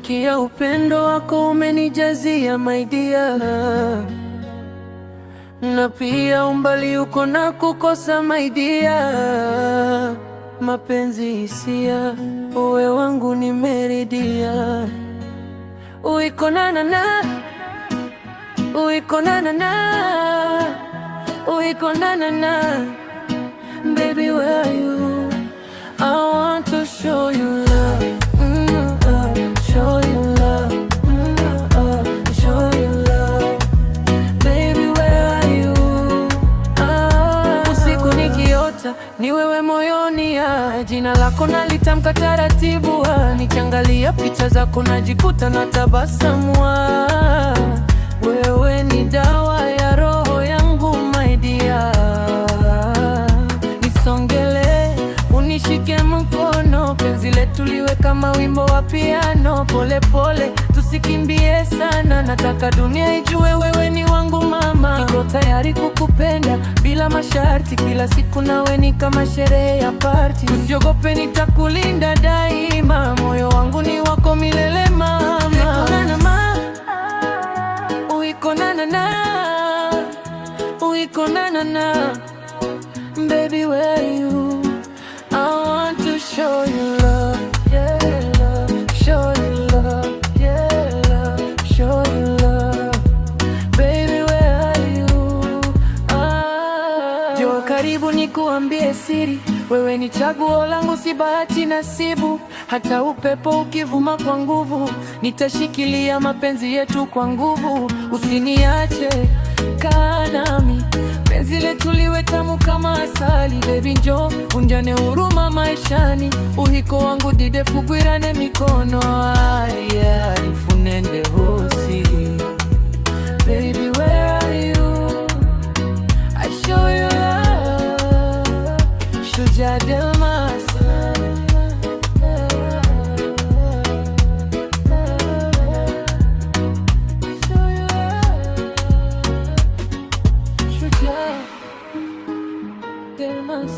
Nimesikia upendo wako umenijazia my dear, na pia umbali uko na kukosa my dear. Mapenzi hisia, uwe wangu nimeridhia. Uiko na na na, uiko na na na, uiko na na na. Baby, where are you? I want to show you love. Show you love. Show you love. Baby, where are you? Usiku nikiota ni wewe moyoni, jina lako nalitamka taratibu, nikiangalia picha zako najikuta na tabasamu. Wewe ni dawa ya roho yangu my dear. Nisongele, unishike mkono, penzi letu liwe kama wimbo wa piano. Pole pole, tusikimbie sana, nataka dunia ijue wewe ni wangu mama. Niko tayari kukupenda bila masharti, kila siku nawe ni kama sherehe ya party. Usiogope, nitakulinda daima, moyo wangu ni wako milele mama. Uiko na na na, uiko na na na. Baby, where are you? I want to show you love, yeah, love. Show you love, yeah, love. Show you love. Baby, where are you? Jo, karibu nikuambie siri, wewe ni chaguo langu, si bahati nasibu. Hata upepo ukivuma kwa nguvu, nitashikilia mapenzi yetu kwa nguvu. Usiniache, kaa nami, penzi letu liwe tamu kama asali. Baby, njoo unjane huruma maishani, uhiko wangu dide fugwirane mikono. Aya, ifunende hosi. Baby, where are you? I show you love. Shujaa Delmas. Shujaa Delmas.